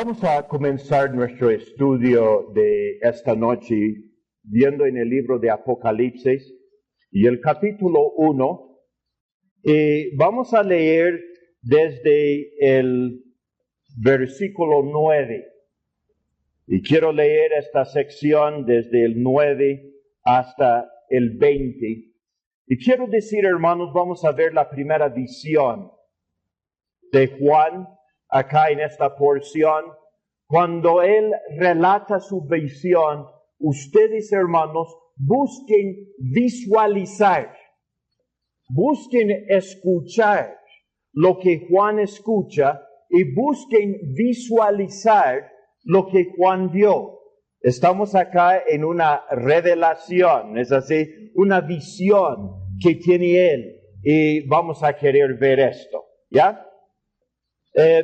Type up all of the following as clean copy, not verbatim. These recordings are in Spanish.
Vamos a comenzar nuestro estudio de esta noche viendo en el libro de Apocalipsis y el capítulo 1. Vamos a leer desde el versículo 9. Y quiero leer esta sección desde el 9 hasta el 20. Y quiero decir, hermanos, vamos a ver la primera visión de Juan acá en esta porción. Cuando él relata su visión, ustedes, hermanos, busquen visualizar, busquen escuchar lo que Juan escucha y busquen visualizar lo que Juan vio. Estamos acá en una revelación, es así, una visión que tiene él y vamos a querer ver esto, ¿ya?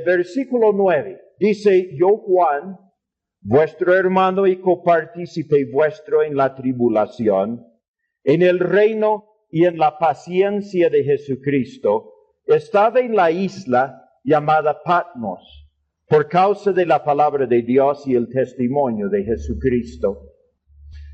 Versículo 9, dice: Yo, Juan, vuestro hermano y copartícipe vuestro en la tribulación, en el reino y en la paciencia de Jesucristo, estaba en la isla llamada Patmos, por causa de la palabra de Dios y el testimonio de Jesucristo.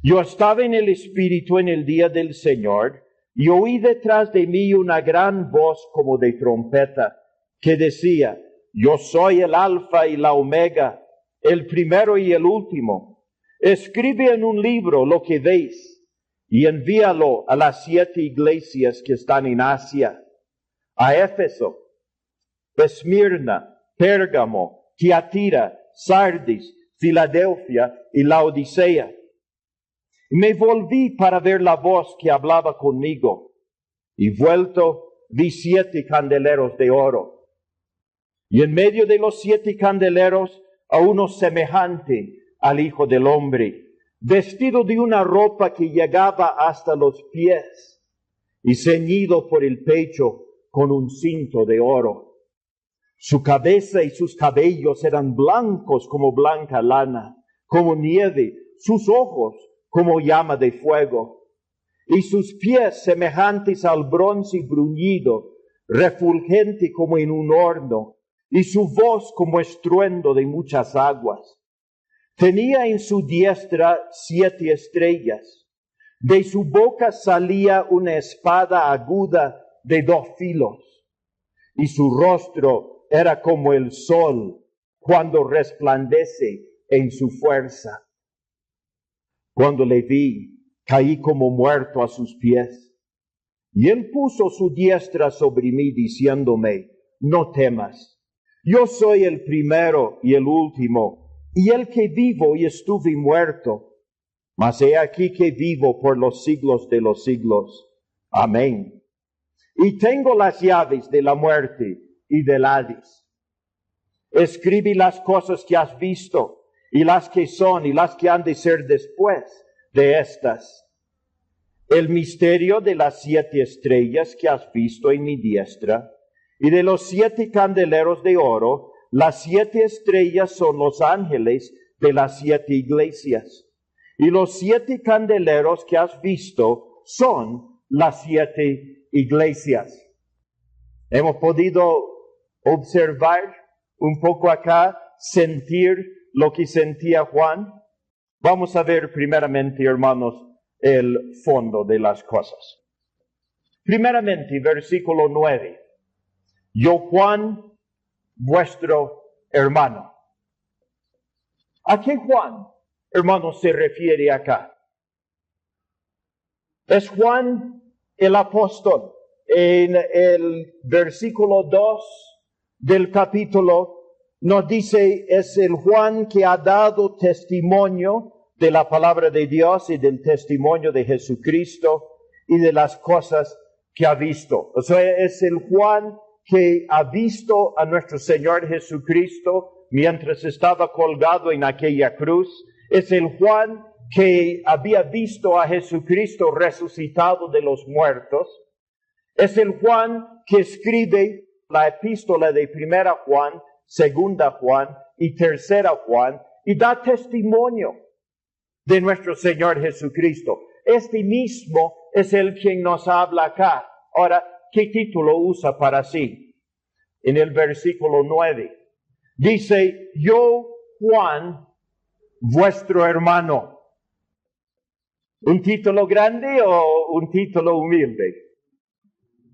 Yo estaba en el Espíritu en el día del Señor, y oí detrás de mí una gran voz como de trompeta, que decía: Yo soy el Alfa y la Omega, el primero y el último. Escribe en un libro lo que veis, y envíalo a las 7 iglesias que están en Asia, a Éfeso, Esmirna, Pérgamo, Tiatira, Sardis, Filadelfia y Laodicea. Y me volví para ver la voz que hablaba conmigo, y vuelto vi 7 candeleros de oro. Y en medio de los 7 candeleros a uno semejante al Hijo del Hombre, vestido de una ropa que llegaba hasta los pies, y ceñido por el pecho con un cinto de oro. Su cabeza y sus cabellos eran blancos como blanca lana, como nieve, sus ojos como llama de fuego, y sus pies semejantes al bronce bruñido, refulgente como en un horno, y su voz como estruendo de muchas aguas. Tenía en su diestra 7 estrellas. De su boca salía una espada aguda de 2 filos, y su rostro era como el sol cuando resplandece en su fuerza. Cuando le vi, caí como muerto a sus pies. Y él puso su diestra sobre mí, diciéndome: No temas. Yo soy el primero y el último, y el que vivo y estuve muerto. Mas he aquí que vivo por los siglos de los siglos. Amén. Y tengo las llaves de la muerte y del Hades. Escribe las cosas que has visto, y las que son, y las que han de ser después de estas. El misterio de las 7 estrellas que has visto en mi diestra, y de los 7 candeleros de oro. Las 7 estrellas son los ángeles de las 7 iglesias, y los 7 candeleros que has visto son las 7 iglesias. Hemos podido observar un poco acá, sentir lo que sentía Juan. Vamos a ver primeramente, hermanos, el fondo de las cosas. Primeramente, versículo 9. Yo, Juan, vuestro hermano. ¿A qué Juan, hermano, se refiere acá? Es Juan el apóstol. En el versículo 2 del capítulo nos dice: es el Juan que ha dado testimonio de la palabra de Dios y del testimonio de Jesucristo y de las cosas que ha visto. O sea, es el Juan que ha visto a nuestro Señor Jesucristo mientras estaba colgado en aquella cruz. Es el Juan que había visto a Jesucristo resucitado de los muertos. Es el Juan que escribe la epístola de 1 Juan, 2 Juan y 3 Juan, y da testimonio de nuestro Señor Jesucristo. Este mismo es el quien nos habla acá. Ahora, ¿qué título usa para sí? En el versículo 9. Dice: Yo, Juan, vuestro hermano. ¿Un título grande o un título humilde?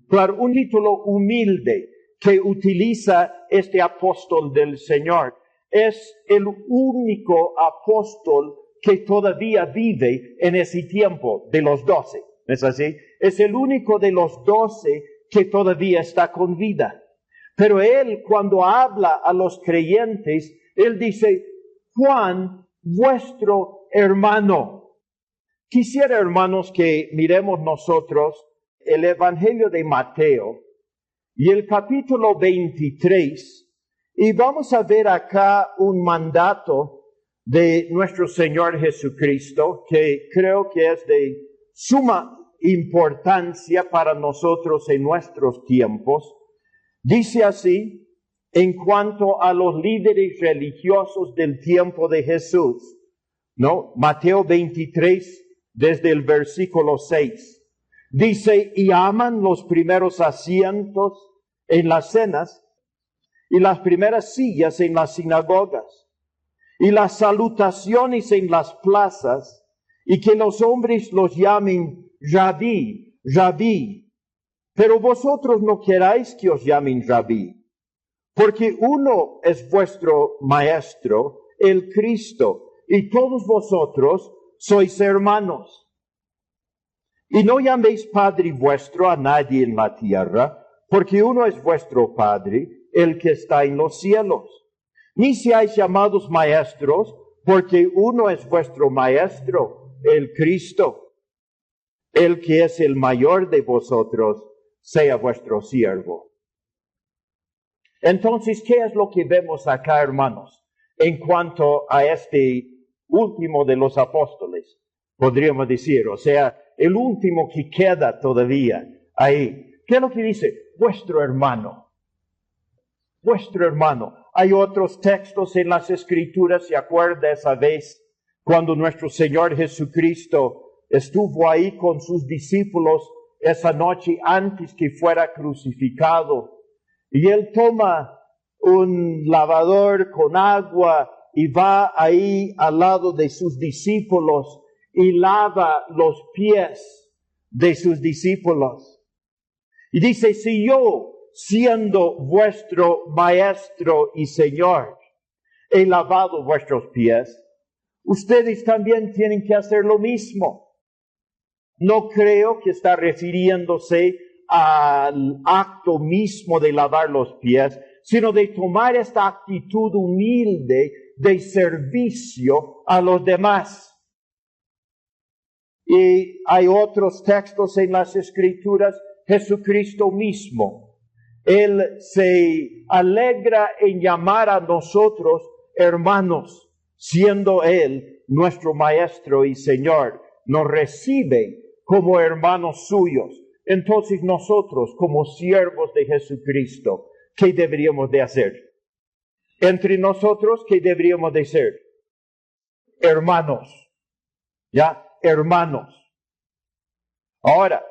Claro, un título humilde que utiliza este apóstol del Señor. Es el único apóstol que todavía vive en ese tiempo de los 12. ¿Es así? Es el único de los 12 que todavía está con vida. Pero él, cuando habla a los creyentes, él dice, Juan, vuestro hermano. Quisiera, hermanos, que miremos nosotros el Evangelio de Mateo y el capítulo 23, y vamos a ver acá un mandato de nuestro Señor Jesucristo, que creo que es de suma importancia para nosotros en nuestros tiempos. Dice así, en cuanto a los líderes religiosos del tiempo de Jesús, ¿no? Mateo 23, desde el versículo 6. Dice, y aman los primeros asientos en las cenas, y las primeras sillas en las sinagogas, y las salutaciones en las plazas, y que los hombres los llamen Rabí, Rabí. Pero vosotros no queráis que os llamen Rabí, porque uno es vuestro maestro, el Cristo, y todos vosotros sois hermanos. Y no llaméis Padre vuestro a nadie en la tierra, porque uno es vuestro Padre, el que está en los cielos. Ni seáis llamados maestros, porque uno es vuestro maestro, el Cristo. El que es el mayor de vosotros, sea vuestro siervo. Entonces, ¿qué es lo que vemos acá, hermanos? En cuanto a este último de los apóstoles, podríamos decir, o sea, el último que queda todavía ahí. ¿Qué es lo que dice? Vuestro hermano. Vuestro hermano. Hay otros textos en las Escrituras, ¿se acuerda esa vez cuando nuestro Señor Jesucristo estuvo ahí con sus discípulos esa noche antes que fuera crucificado? Y Él toma un lavador con agua y va ahí al lado de sus discípulos y lava los pies de sus discípulos. Y dice, si yo, siendo vuestro maestro y Señor, he lavado vuestros pies, ustedes también tienen que hacer lo mismo. No creo que está refiriéndose al acto mismo de lavar los pies, sino de tomar esta actitud humilde de servicio a los demás. Y hay otros textos en las Escrituras, Jesucristo mismo. Él se alegra en llamar a nosotros hermanos, siendo Él nuestro Maestro y Señor. Nos recibe como hermanos suyos. Entonces nosotros, como siervos de Jesucristo, ¿qué deberíamos de hacer? Entre nosotros, ¿qué deberíamos de ser? Hermanos. ¿Ya? Hermanos. Ahora,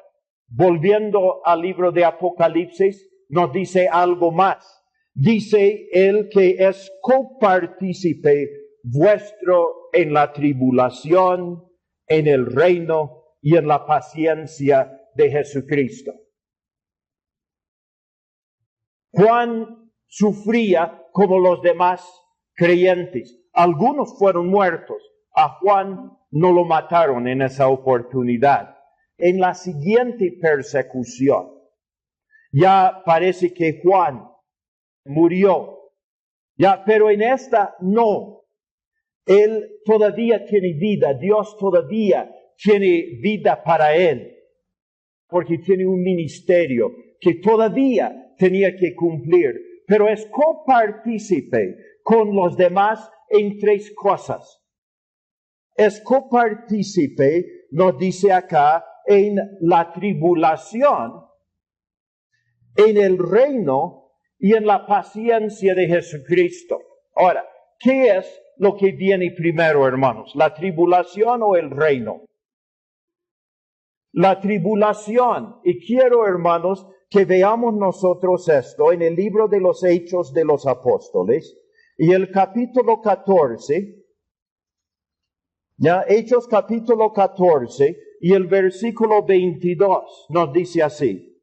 volviendo al libro de Apocalipsis, nos dice algo más. Dice el que es copartícipe vuestro en la tribulación, en el reino y en la paciencia de Jesucristo. Juan sufría como los demás creyentes. Algunos fueron muertos. A Juan no lo mataron en esa oportunidad. En la siguiente persecución, ya parece que Juan murió. Ya, pero en esta no. Él todavía tiene vida. Dios todavía tiene vida para él. Porque tiene un ministerio que todavía tenía que cumplir. Pero es copartícipe con los demás en tres cosas. Es copartícipe, nos dice acá, en la tribulación, en el reino y en la paciencia de Jesucristo. Ahora, ¿qué es lo que viene primero, hermanos? ¿La tribulación o el reino? La tribulación. Y quiero, hermanos, que veamos nosotros esto en el libro de los Hechos de los Apóstoles, Y el capítulo 14, ya Hechos capítulo 14 y el versículo 22 nos dice así,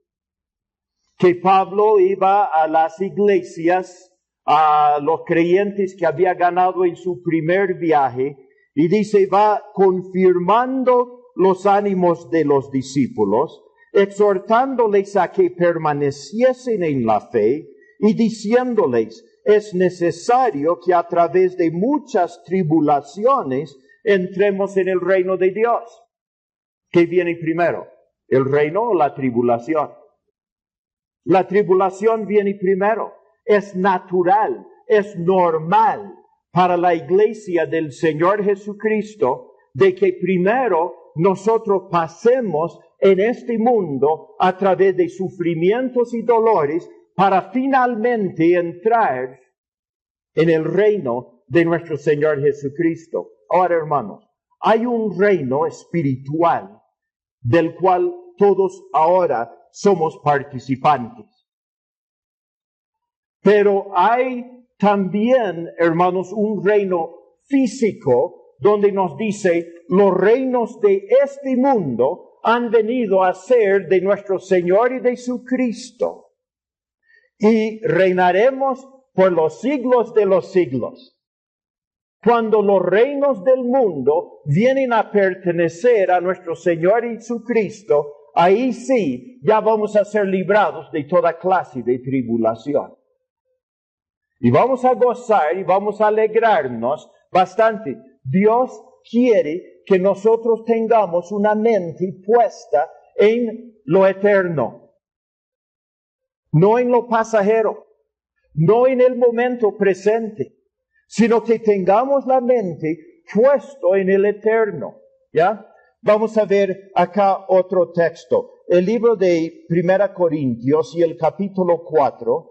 que Pablo iba a las iglesias, a los creyentes que había ganado en su primer viaje, y dice, va confirmando los ánimos de los discípulos, exhortándoles a que permaneciesen en la fe y diciéndoles, es necesario que a través de muchas tribulaciones entremos en el reino de Dios. ¿Qué viene primero? ¿El reino o la tribulación? La tribulación viene primero. Es natural, es normal para la iglesia del Señor Jesucristo de que primero nosotros pasemos en este mundo a través de sufrimientos y dolores para finalmente entrar en el reino de nuestro Señor Jesucristo. Ahora, hermanos, hay un reino espiritual del cual todos ahora somos participantes. Pero hay también, hermanos, un reino físico donde nos dice, los reinos de este mundo han venido a ser de nuestro Señor y de su Cristo. Y reinaremos por los siglos de los siglos. Cuando los reinos del mundo vienen a pertenecer a nuestro Señor y su Cristo, ahí sí ya vamos a ser librados de toda clase de tribulación. Y vamos a gozar y vamos a alegrarnos bastante. Dios quiere que nosotros tengamos una mente puesta en lo eterno, no en lo pasajero, no en el momento presente, sino que tengamos la mente puesto en el eterno. ¿Ya? Vamos a ver acá otro texto. El libro de 1 Corintios y el capítulo 4.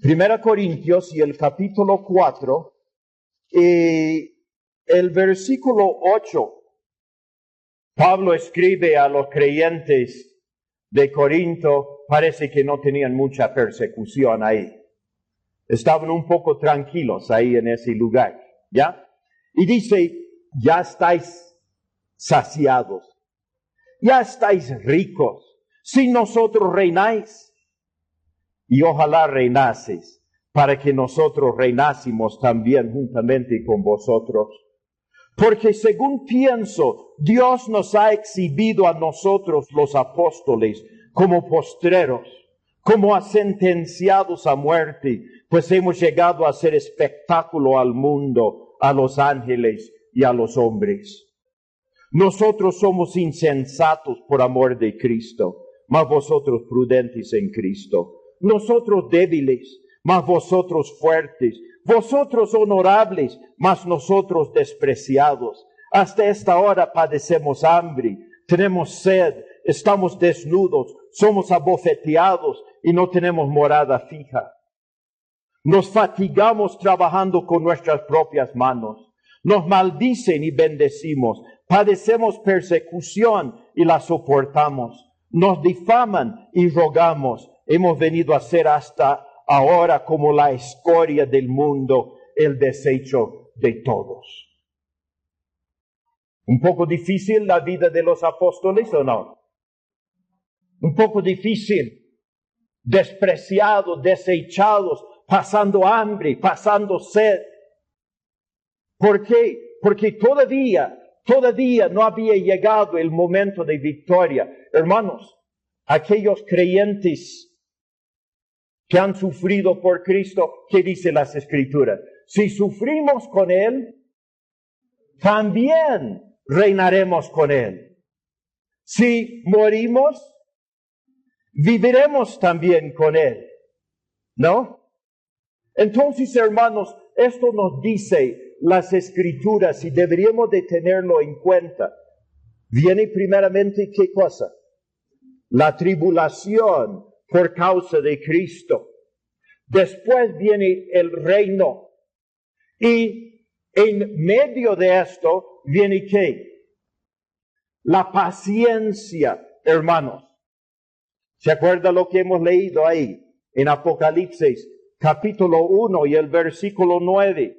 1 Corintios y el capítulo 4, el versículo 8. Pablo escribe a los creyentes de Corinto, parece que no tenían mucha persecución ahí. Estaban un poco tranquilos ahí en ese lugar, ¿ya? Y dice, ya estáis saciados, ya estáis ricos, sin nosotros reináis. Y ojalá reinaseis, para que nosotros reinásemos también juntamente con vosotros. Porque según pienso, Dios nos ha exhibido a nosotros los apóstoles como postreros, como a sentenciados a muerte, pues hemos llegado a ser espectáculo al mundo, a los ángeles y a los hombres. Nosotros somos insensatos por amor de Cristo, mas vosotros prudentes en Cristo. Nosotros débiles, mas vosotros fuertes. Vosotros honorables, mas nosotros despreciados. Hasta esta hora padecemos hambre, tenemos sed, estamos desnudos, somos abofeteados y no tenemos morada fija. Nos fatigamos trabajando con nuestras propias manos. Nos maldicen y bendecimos. Padecemos persecución y la soportamos. Nos difaman y rogamos. Hemos venido a ser hasta ahora como la escoria del mundo, el desecho de todos. ¿Un poco difícil la vida de los apóstoles o no? Un poco difícil. Despreciados, desechados, pasando hambre, pasando sed. ¿Por qué? Porque todavía no había llegado el momento de victoria. Hermanos, aquellos creyentes que han sufrido por Cristo, ¿qué dice las Escrituras? Si sufrimos con Él, también reinaremos con Él. Si morimos, viviremos también con Él. ¿No? Entonces, hermanos, esto nos dice las Escrituras y deberíamos de tenerlo en cuenta. Viene primeramente, ¿qué cosa? La tribulación por causa de Cristo. Después viene el reino. Y en medio de esto viene ¿qué? La paciencia, hermanos. ¿Se acuerda lo que hemos leído ahí en Apocalipsis capítulo 1 y el versículo 9.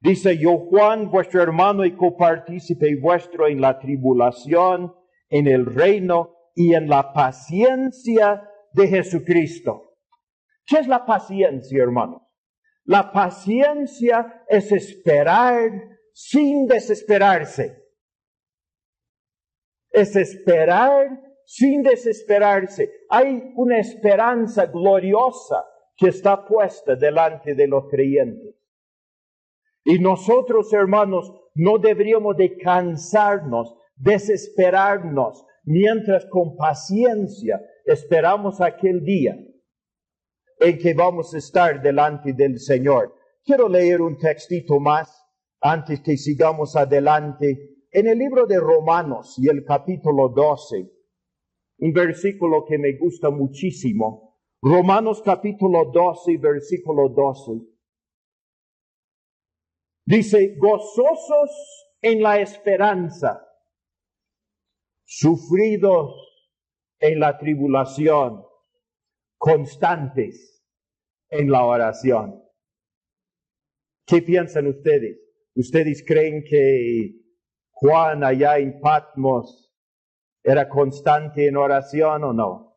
Dice, yo Juan, vuestro hermano y copartícipe vuestro en la tribulación, en el reino y en la paciencia de Jesucristo. ¿Qué es la paciencia, hermanos? La paciencia es esperar sin desesperarse. Es esperar sin desesperarse. Hay una esperanza gloriosa que está puesta delante de los creyentes. Y nosotros, hermanos, no deberíamos de cansarnos, desesperarnos, mientras con paciencia esperamos aquel día en que vamos a estar delante del Señor. Quiero leer un textito más antes que sigamos adelante. En el libro de Romanos y el capítulo 12, un versículo que me gusta muchísimo. Romanos capítulo 12, versículo 12. Dice, gozosos en la esperanza, sufridos en la tribulación, constantes en la oración. ¿Qué piensan ustedes? ¿Ustedes creen que Juan allá en Patmos era constante en oración o no?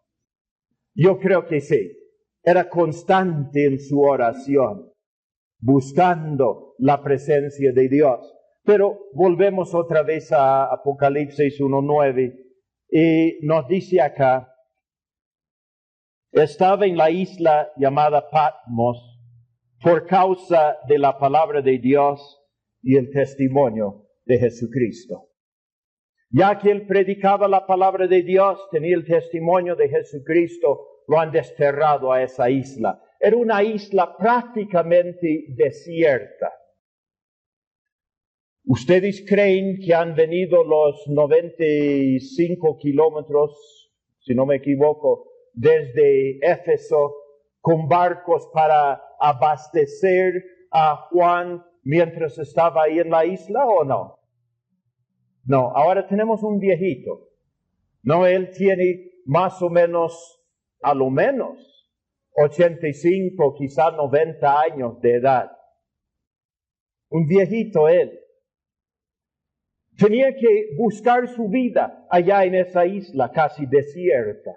Yo creo que sí. Era constante en su oración, buscando la presencia de Dios. Pero volvemos otra vez a Apocalipsis 1:9 y nos dice acá, estaba en la isla llamada Patmos por causa de la palabra de Dios y el testimonio de Jesucristo. Ya que él predicaba la palabra de Dios, tenía el testimonio de Jesucristo, lo han desterrado a esa isla. Era una isla prácticamente desierta. ¿Ustedes creen que han venido los 95 kilómetros, si no me equivoco, desde Éfeso con barcos para abastecer a Juan mientras estaba ahí en la isla o no? No, ahora tenemos un viejito. No, él tiene más o menos, a lo menos, 85, quizá 90 años de edad. Un viejito él. Tenía que buscar su vida allá en esa isla casi desierta.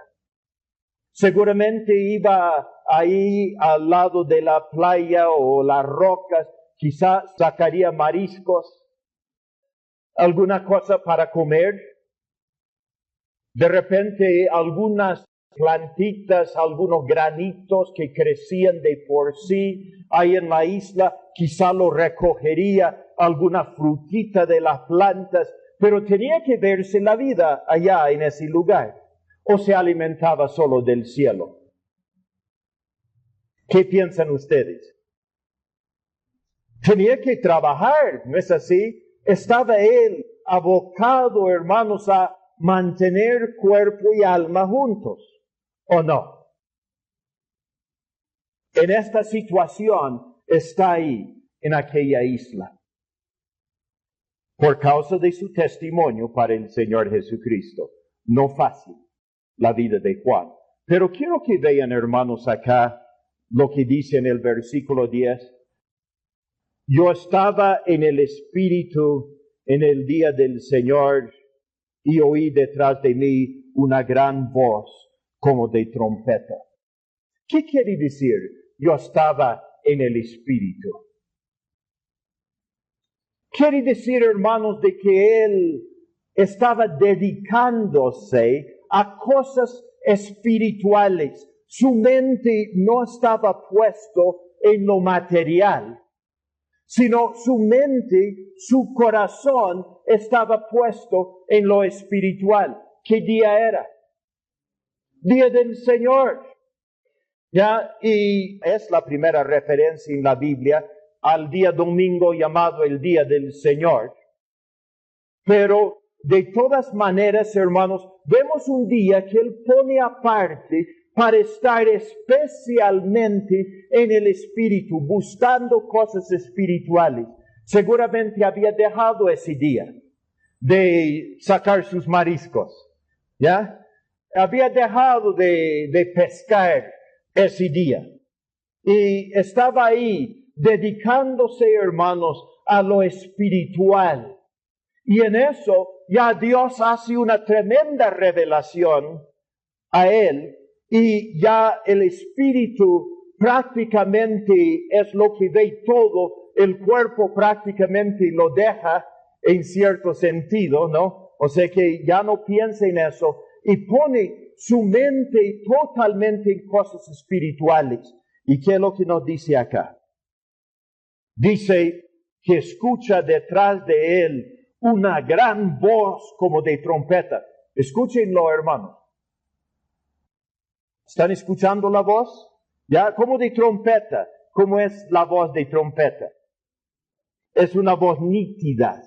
Seguramente iba ahí al lado de la playa o las rocas, quizá sacaría mariscos, alguna cosa para comer. De repente algunas plantitas, algunos granitos que crecían de por sí ahí en la isla, quizá lo recogería, alguna frutita de las plantas, pero tenía que verse la vida allá en ese lugar, o se alimentaba solo del cielo. ¿Qué piensan ustedes? Tenía que trabajar, ¿no es así? Estaba él abocado, hermanos, a mantener cuerpo y alma juntos, ¿o no? En esta situación está ahí, en aquella isla, por causa de su testimonio para el Señor Jesucristo. No fácil la vida de Juan. Pero quiero que vean, hermanos, acá lo que dice en el versículo 10. Yo estaba en el Espíritu en el día del Señor y oí detrás de mí una gran voz como de trompeta. ¿Qué quiere decir? Yo estaba en el Espíritu. Quiere decir, hermanos, de que él estaba dedicándose a cosas espirituales. Su mente no estaba puesto en lo material, sino su mente, su corazón estaba puesto en lo espiritual. ¿Qué día era? Día del Señor. Ya, y es la primera referencia en la Biblia al día domingo llamado el día del Señor. Pero de todas maneras, hermanos, vemos un día que Él pone aparte para estar especialmente en el Espíritu, buscando cosas espirituales. Seguramente había dejado ese día de sacar sus mariscos, ¿ya? Había dejado de pescar ese día. y estaba ahí dedicándose, hermanos, a lo espiritual. Y en eso ya Dios hace una tremenda revelación a él, y ya el espíritu prácticamente es lo que ve todo, el cuerpo prácticamente lo deja en cierto sentido, ¿no? O sea que ya no piensa en eso y pone su mente totalmente en cosas espirituales. ¿Y qué es lo que nos dice acá? Dice que escucha detrás de él una gran voz como de trompeta. Escúchenlo, hermanos. ¿Están escuchando la voz? ¿Ya? Como de trompeta. ¿Cómo es la voz de trompeta? Es una voz nítida.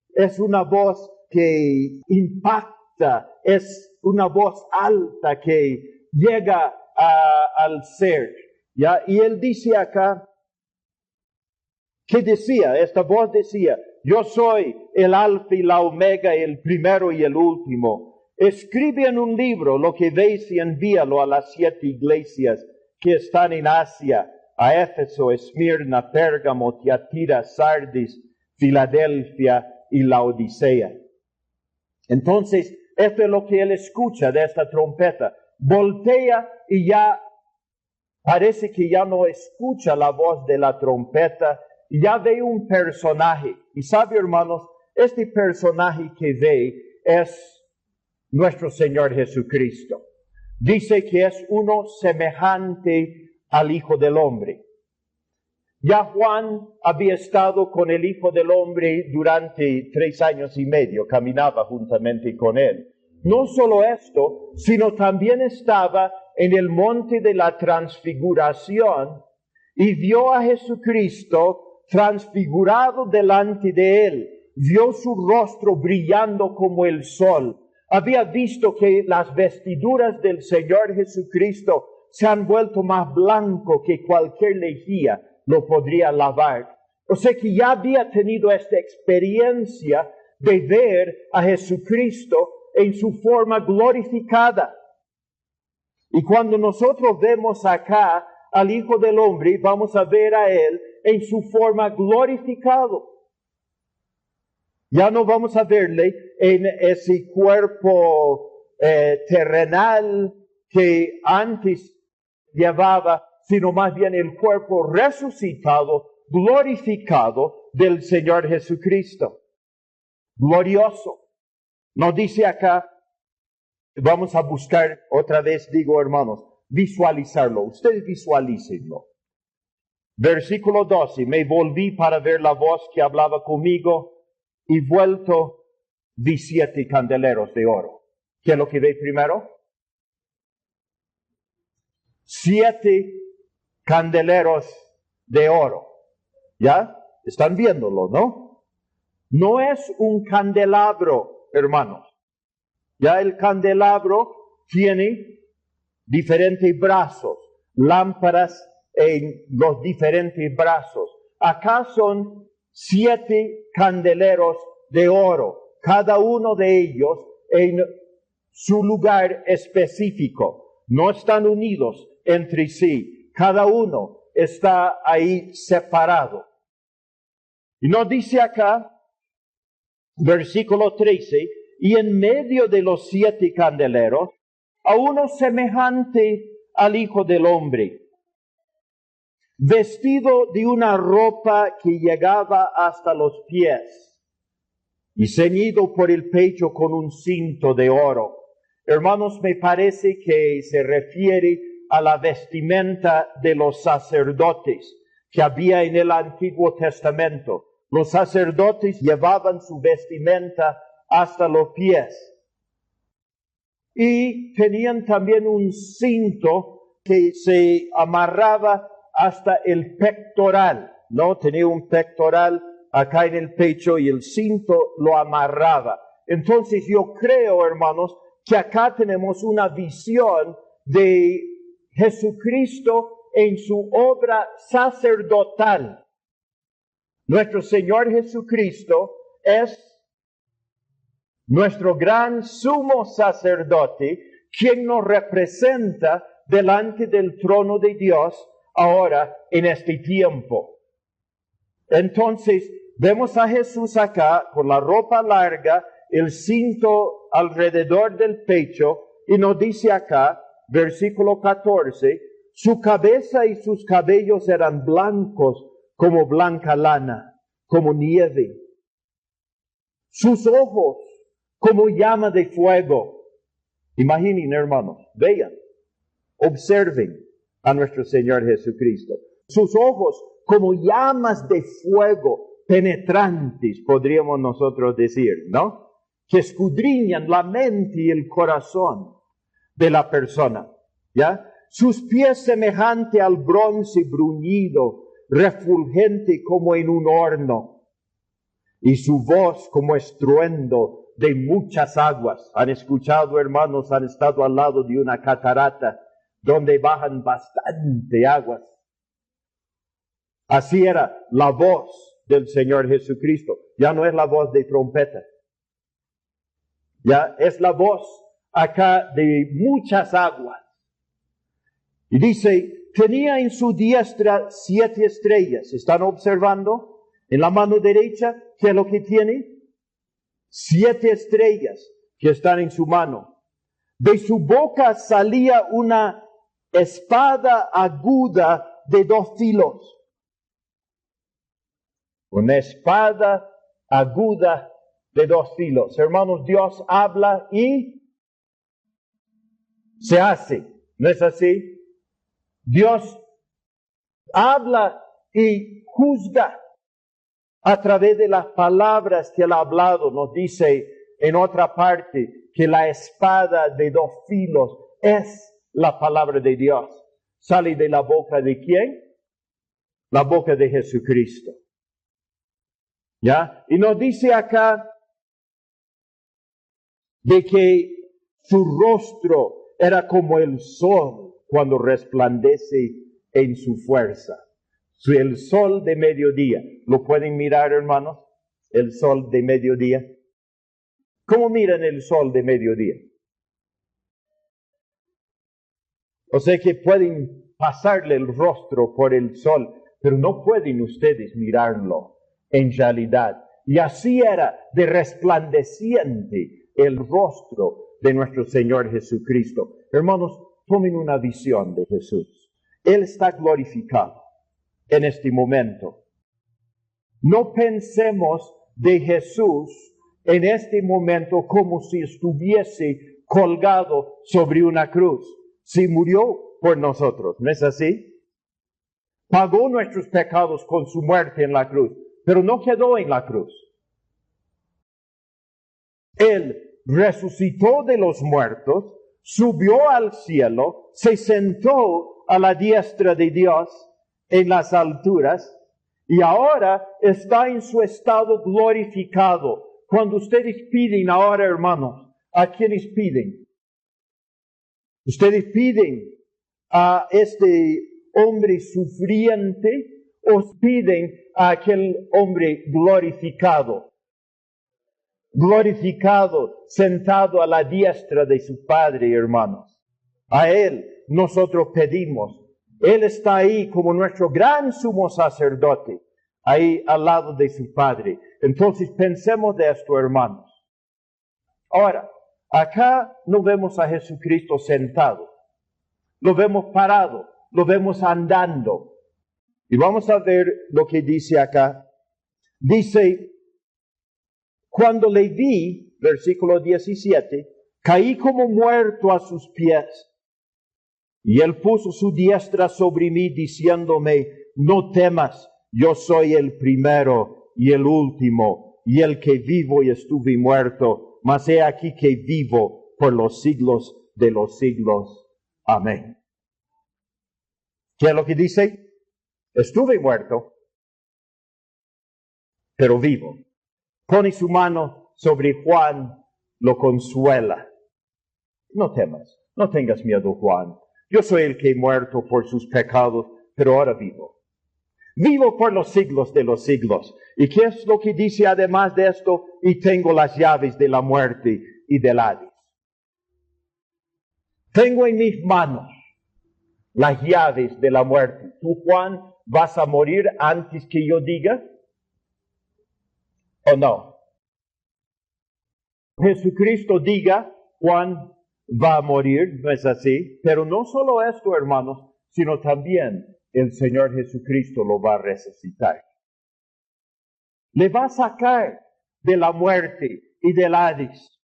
Es una voz que impacta. Es una voz alta que llega al ser. ¿Ya? Y él dice acá, ¿qué decía? Esta voz decía, yo soy el alfa y la omega, el primero y el último. Escribe en un libro lo que veis y envíalo a las 7 iglesias que están en Asia, a Éfeso, Esmirna, Pérgamo, Tiatira, Sardis, Filadelfia y Laodicea. Entonces, esto es lo que él escucha de esta trompeta. Voltea y ya parece que ya no escucha la voz de la trompeta, ya ve un personaje. Y sabe, hermanos, este personaje que ve es nuestro Señor Jesucristo. Dice que es uno semejante al Hijo del Hombre. Ya Juan había estado con el Hijo del Hombre durante 3 años y medio, caminaba juntamente con él. No solo esto, sino también estaba en el monte de la transfiguración y vio a Jesucristo transfigurado delante de él. Vio su rostro brillando como el sol. Había visto que las vestiduras del Señor Jesucristo se han vuelto más blanco que cualquier lejía lo podría lavar. O sea que ya había tenido esta experiencia de ver a Jesucristo en su forma glorificada. Y cuando nosotros vemos acá al Hijo del Hombre, vamos a ver a Él en su forma glorificado. Ya no vamos a verle en ese cuerpo terrenal que antes llevaba, sino más bien el cuerpo resucitado, glorificado del Señor Jesucristo. Glorioso. Nos dice acá, vamos a buscar otra vez, digo hermanos, visualizarlo. Ustedes visualícenlo. Versículo 12. Me volví para ver la voz que hablaba conmigo y vuelto vi 7 candeleros de oro. ¿Qué es lo que ve primero? 7 candeleros de oro. ¿Ya? Están viéndolo, ¿no? No es un candelabro, hermanos. Ya el candelabro tiene diferentes brazos, lámparas en los diferentes brazos. Acá son 7 candeleros de oro, cada uno de ellos en su lugar específico. No están unidos entre sí, cada uno está ahí separado. Y nos dice acá, versículo 13, y en medio de los 7 candeleros, a uno semejante al Hijo del Hombre, vestido de una ropa que llegaba hasta los pies y ceñido por el pecho con un cinto de oro. Hermanos, me parece que se refiere a la vestimenta de los sacerdotes que había en el Antiguo Testamento. Los sacerdotes llevaban su vestimenta hasta los pies y tenían también un cinto que se amarraba hasta el pectoral, ¿no? Tenía un pectoral acá en el pecho y el cinto lo amarraba. Entonces yo creo, hermanos, que acá tenemos una visión de Jesucristo en su obra sacerdotal. Nuestro Señor Jesucristo es nuestro gran sumo sacerdote, quien nos representa delante del trono de Dios ahora en este tiempo. Entonces, vemos a Jesús acá con la ropa larga, el cinto alrededor del pecho, y nos dice acá, versículo 14, su cabeza y sus cabellos eran blancos como blanca lana, como nieve. Sus ojos como llama de fuego. Imaginen, hermanos, vean, observen a nuestro Señor Jesucristo. Sus ojos como llamas de fuego penetrantes, podríamos nosotros decir, ¿no? Que escudriñan la mente y el corazón de la persona, ¿ya? Sus pies semejante al bronce bruñido, refulgente como en un horno, y su voz como estruendo de muchas aguas. ¿Han escuchado, hermanos? Han estado al lado de una catarata donde bajan bastante aguas. Así era la voz del Señor Jesucristo. Ya no es la voz de trompeta. Ya es la voz acá de muchas aguas. Y dice, tenía en su diestra 7 estrellas. ¿Están observando? En la mano derecha, ¿qué es lo que tiene? 7 estrellas que están en su mano. De su boca salía una espada aguda de 2 filos. Una espada aguda de 2 filos. Hermanos, Dios habla y se hace. ¿No es así? Dios habla y juzga a través de las palabras que Él ha hablado. Nos dice en otra parte que la espada de 2 filos es la palabra de Dios. ¿Sale de la boca de quién? La boca de Jesucristo. ¿Ya? Y nos dice acá de que su rostro era como el sol cuando resplandece en su fuerza. El sol de mediodía. ¿Lo pueden mirar, hermanos? El sol de mediodía. ¿Cómo miran el sol de mediodía? O sea que pueden pasarle el rostro por el sol, pero no pueden ustedes mirarlo en realidad. Y así era de resplandeciente el rostro de nuestro Señor Jesucristo. Hermanos, tomen una visión de Jesús. Él está glorificado en este momento. No pensemos de Jesús en este momento como si estuviese colgado sobre una cruz. Si murió por nosotros, ¿no es así? Pagó nuestros pecados con su muerte en la cruz, pero no quedó en la cruz. Él resucitó de los muertos, subió al cielo, se sentó a la diestra de Dios en las alturas, y ahora está en su estado glorificado. Cuando ustedes piden ahora, hermanos, ¿a quiénes piden? ¿Ustedes piden a este hombre sufriente o piden a aquel hombre glorificado? Glorificado, sentado a la diestra de su Padre, hermanos. A Él nosotros pedimos. Él está ahí como nuestro gran sumo sacerdote, ahí al lado de su Padre. Entonces pensemos de esto, hermanos. Ahora, acá no vemos a Jesucristo sentado. Lo vemos parado, lo vemos andando. Y vamos a ver lo que dice acá. Dice, cuando le vi, versículo 17, caí como muerto a sus pies. Y Él puso su diestra sobre mí, diciéndome, no temas, yo soy el primero y el último, y el que vivo y estuve muerto, mas he aquí que vivo por los siglos de los siglos. Amén. ¿Qué es lo que dice? Estuve muerto, pero vivo. Pone su mano sobre Juan, lo consuela. No temas, no tengas miedo, Juan. Yo soy el que he muerto por sus pecados, pero ahora vivo. Vivo por los siglos de los siglos. ¿Y qué es lo que dice además de esto? Y tengo las llaves de la muerte y del Hades. Tengo en mis manos las llaves de la muerte. ¿Tú, Juan, vas a morir antes que yo diga? ¿O no? Jesucristo diga, Juan va a morir, no es así. Pero no solo esto, hermanos, sino también el Señor Jesucristo lo va a resucitar. Le va a sacar de la muerte y del Hades.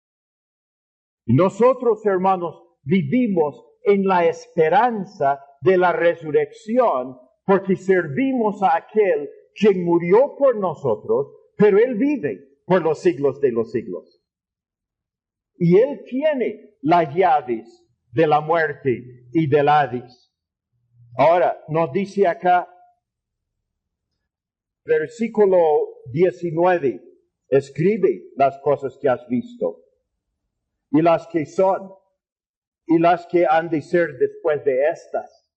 Nosotros, hermanos, vivimos en la esperanza de la resurrección porque servimos a aquel quien murió por nosotros, pero Él vive por los siglos de los siglos. Y Él tiene las llaves de la muerte y del Hades. Ahora, nos dice acá, versículo 19, escribe las cosas que has visto, y las que son, y las que han de ser después de estas.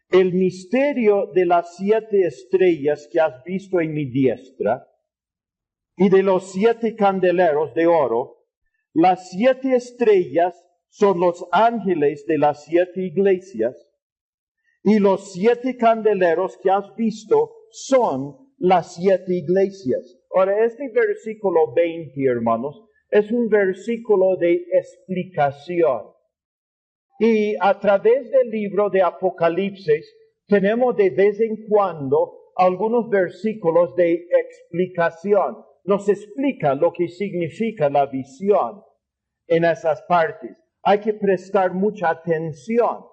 El misterio de las 7 estrellas que has visto en mi diestra, y de los 7 candeleros de oro. Las 7 estrellas son los ángeles de las 7 iglesias, y los 7 candeleros que has visto son las 7 iglesias. Ahora, este versículo 20, hermanos, es un versículo de explicación. Y a través del libro de Apocalipsis tenemos de vez en cuando algunos versículos de explicación. Nos explica lo que significa la visión en esas partes. Hay que prestar mucha atención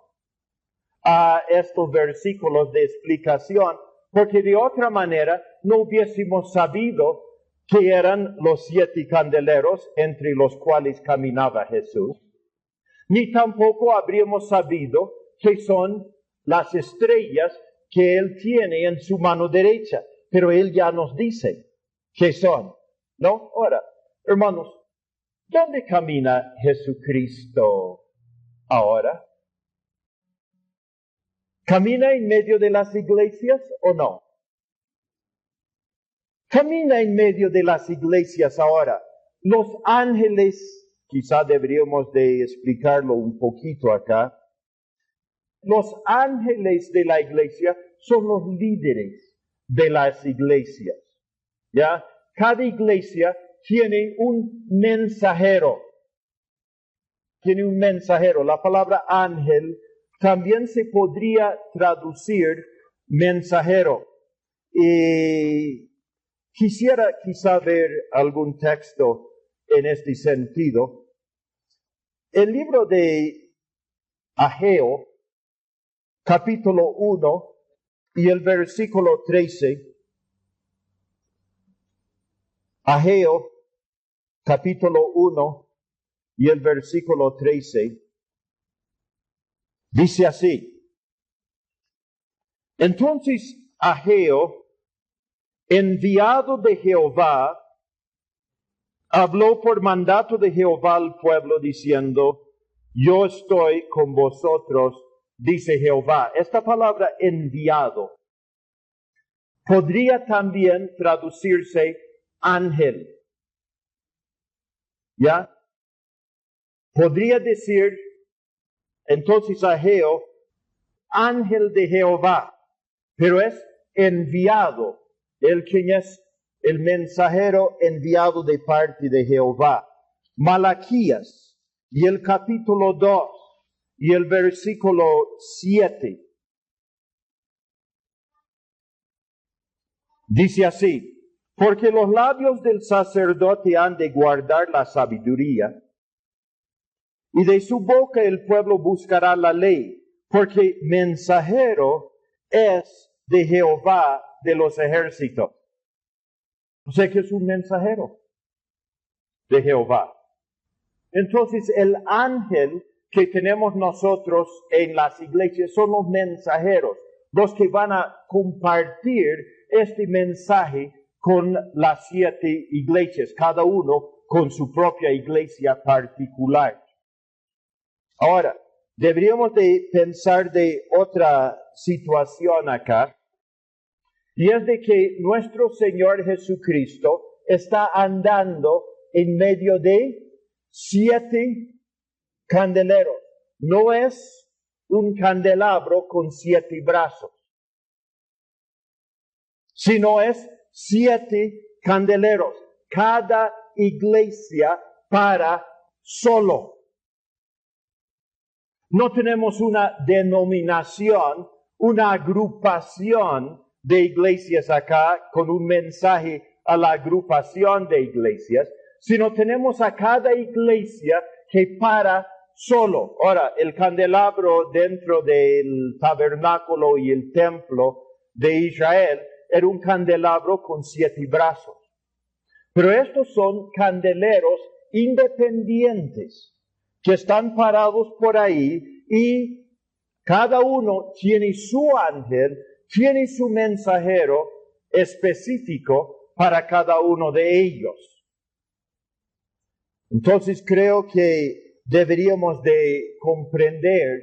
a estos versículos de explicación, porque de otra manera no hubiésemos sabido que eran los 7 candeleros entre los cuales caminaba Jesús, ni tampoco habríamos sabido que son las estrellas que Él tiene en su mano derecha, pero Él ya nos dice que son, ¿no? Ahora, hermanos, ¿dónde camina Jesucristo ahora? ¿Camina en medio de las iglesias o no? Camina en medio de las iglesias ahora. Los ángeles, quizá deberíamos de explicarlo un poquito acá. Los ángeles de la iglesia son los líderes de las iglesias. ¿Ya? Cada iglesia tiene un mensajero. Tiene un mensajero. La palabra ángel también se podría traducir mensajero. Y quisiera quizá ver algún texto en este sentido. El libro de Ageo, capítulo 1 y el versículo 13. Ageo, capítulo 1 y el versículo 13. Dice así: Entonces Ageo, enviado de Jehová, habló por mandato de Jehová al pueblo diciendo: Yo estoy con vosotros, dice Jehová. Esta palabra enviado podría también traducirse ángel. ¿Ya? Podría decir entonces Ageo, ángel de Jehová, pero es enviado, el quien es el mensajero enviado de parte de Jehová. Malaquías, y el capítulo 2, y el versículo 7. Dice así: Porque los labios del sacerdote han de guardar la sabiduría, y de su boca el pueblo buscará la ley, porque mensajero es de Jehová de los ejércitos. O sea que es un mensajero de Jehová. Entonces el ángel que tenemos nosotros en las iglesias son los mensajeros, los que van a compartir este mensaje con las 7 iglesias, cada uno con su propia iglesia particular. Ahora, deberíamos de pensar de otra situación acá, y es de que nuestro Señor Jesucristo está andando en medio de 7 candeleros. No es un candelabro con 7 brazos, sino es 7 candeleros, cada iglesia para solo. No tenemos una denominación, una agrupación de iglesias acá con un mensaje a la agrupación de iglesias, sino tenemos a cada iglesia que para solo. Ahora, el candelabro dentro del tabernáculo y el templo de Israel era un candelabro con 7 brazos. Pero estos son candeleros independientes que están parados por ahí y cada uno tiene su ángel, tiene su mensajero específico para cada uno de ellos. Entonces creo que deberíamos de comprender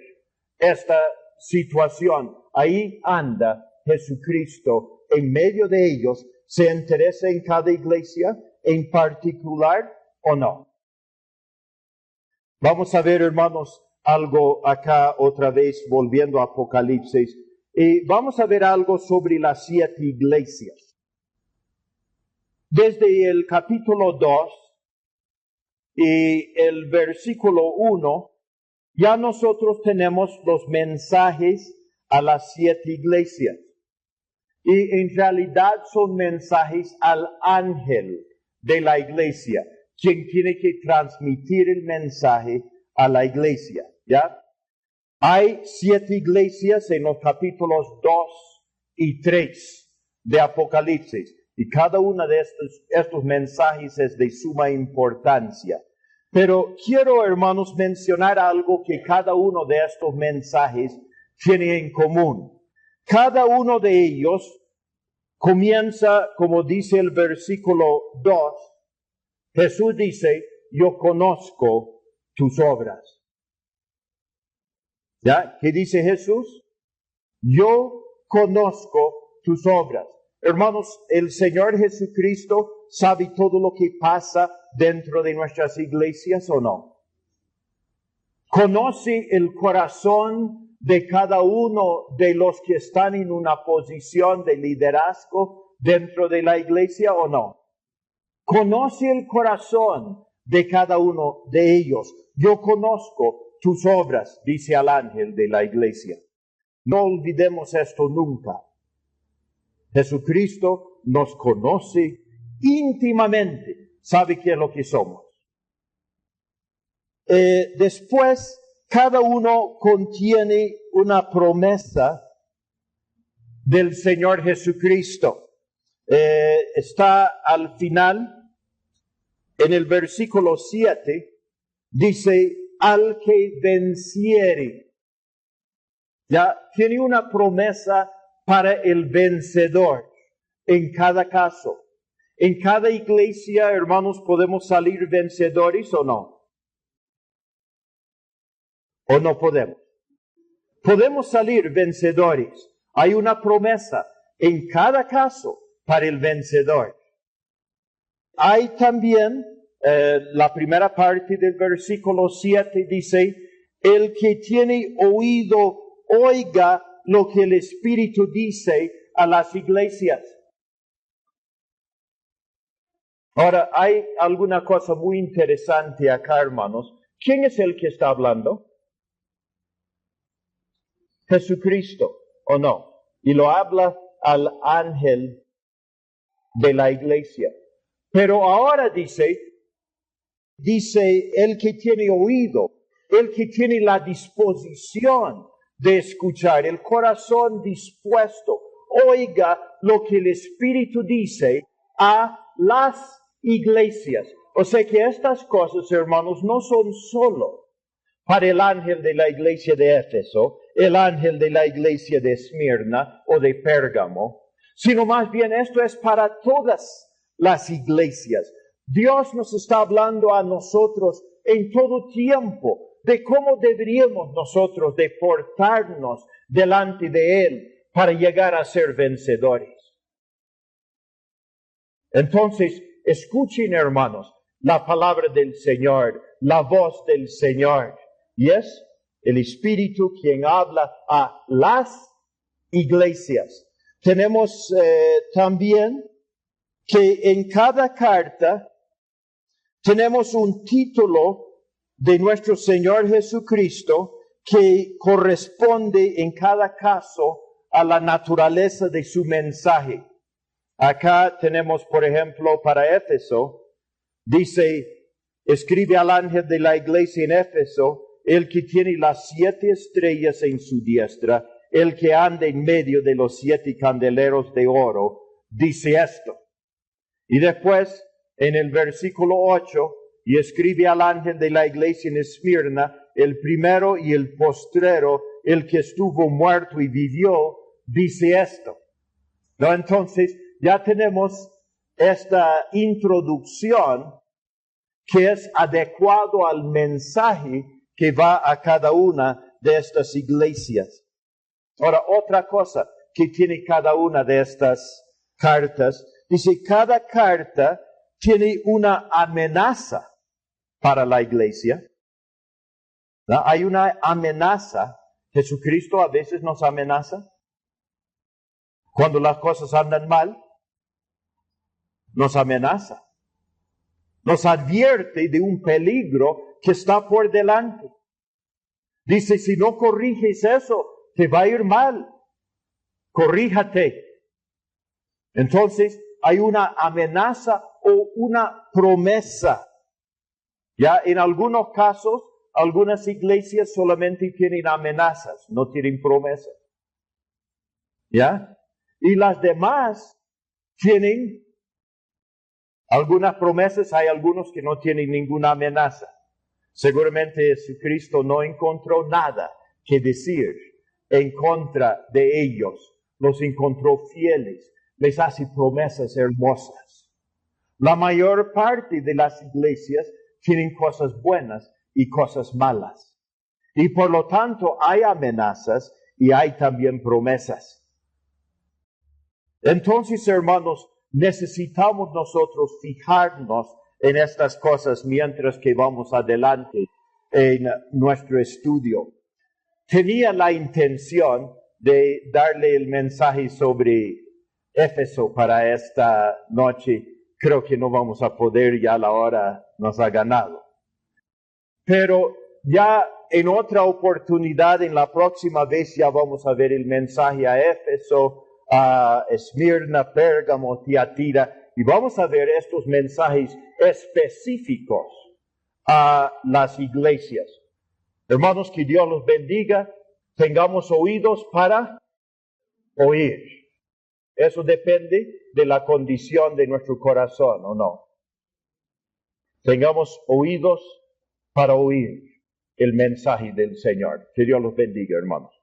esta situación. Ahí anda Jesucristo en medio de ellos. ¿Se interesa en cada iglesia en particular o no? Vamos a ver, hermanos, algo acá otra vez, volviendo a Apocalipsis. Y vamos a ver algo sobre las 7 iglesias. Desde el capítulo 2 y el versículo 1, ya nosotros tenemos los mensajes a las 7 iglesias. Y en realidad son mensajes al ángel de la iglesia, quien tiene que transmitir el mensaje a la iglesia, ¿ya? Hay 7 iglesias en los capítulos 2 y 3 de Apocalipsis, y cada uno de estos mensajes es de suma importancia. Pero quiero, hermanos, mencionar algo que cada uno de estos mensajes tiene en común. Cada uno de ellos comienza, como dice el versículo 2, Jesús dice, yo conozco tus obras. ¿Ya? ¿Qué dice Jesús? Yo conozco tus obras. Hermanos, el Señor Jesucristo sabe todo lo que pasa dentro de nuestras iglesias o no. Conoce el corazón de cada uno de los que están en una posición de liderazgo dentro de la iglesia o no. Conoce el corazón de cada uno de ellos. Yo conozco tus obras, dice al ángel de la iglesia. No olvidemos esto nunca. Jesucristo nos conoce íntimamente, sabe qué es lo que somos. Después, cada uno contiene una promesa del Señor Jesucristo. Está al final, en el versículo 7, dice, al que venciere. Ya tiene una promesa para el vencedor en cada caso. En cada iglesia, hermanos, ¿podemos salir vencedores o no? ¿O no podemos? Podemos salir vencedores. Hay una promesa en cada caso para el vencedor. Hay también, la primera parte del versículo 7 dice, el que tiene oído, oiga lo que el Espíritu dice a las iglesias. Ahora, hay alguna cosa muy interesante acá, hermanos. ¿Quién es el que está hablando? Jesucristo, ¿o no? Y lo habla al ángel de la iglesia. Pero ahora dice el que tiene oído, el que tiene la disposición de escuchar, el corazón dispuesto, oiga lo que el Espíritu dice a las iglesias. O sea que estas cosas, hermanos, no son solo para el ángel de la iglesia de Éfeso, el ángel de la iglesia de Esmirna o de Pérgamo, sino más bien esto es para todas las iglesias. Dios nos está hablando a nosotros en todo tiempo de cómo deberíamos nosotros de portarnos delante de Él para llegar a ser vencedores. Entonces, escuchen, hermanos, la palabra del Señor, la voz del Señor. Y es el Espíritu quien habla a las iglesias. Tenemos también que en cada carta tenemos un título de nuestro Señor Jesucristo que corresponde en cada caso a la naturaleza de su mensaje. Acá tenemos, por ejemplo, para Éfeso, dice, escribe al ángel de la iglesia en Éfeso, el que tiene las 7 estrellas en su diestra, el que anda en medio de los 7 candeleros de oro, dice esto. Y después, en el versículo 8, y escribe al ángel de la iglesia en Esmirna, el primero y el postrero, el que estuvo muerto y vivió, dice esto. ¿No? Entonces, ya tenemos esta introducción que es adecuado al mensaje que va a cada una de estas iglesias. Ahora, otra cosa que tiene cada una de estas cartas, dice, cada carta tiene una amenaza para la iglesia. ¿No? Hay una amenaza. Jesucristo a veces nos amenaza. Cuando las cosas andan mal, nos amenaza. Nos advierte de un peligro que está por delante. Dice, si no corriges eso, te va a ir mal. Corríjate. Entonces, hay una amenaza o una promesa. Ya en algunos casos, algunas iglesias solamente tienen amenazas, no tienen promesas. ¿Ya? Y las demás tienen algunas promesas, hay algunos que no tienen ninguna amenaza. Seguramente Jesucristo no encontró nada que decir en contra de ellos. Los encontró fieles, les hace promesas hermosas. La mayor parte de las iglesias tienen cosas buenas y cosas malas. Y por lo tanto hay amenazas y hay también promesas. Entonces, hermanos, necesitamos nosotros fijarnos en estas cosas mientras que vamos adelante en nuestro estudio. Tenía la intención de darle el mensaje sobre Éfeso para esta noche. Creo que no vamos a poder, ya la hora nos ha ganado. Pero ya en otra oportunidad, en la próxima vez, ya vamos a ver el mensaje a Éfeso, a Esmirna, Pérgamo, Tiatira, y vamos a ver estos mensajes específicos a las iglesias. Hermanos, que Dios los bendiga, tengamos oídos para oír. Eso depende de la condición de nuestro corazón, ¿o no? Tengamos oídos para oír el mensaje del Señor. Que Dios los bendiga, hermanos.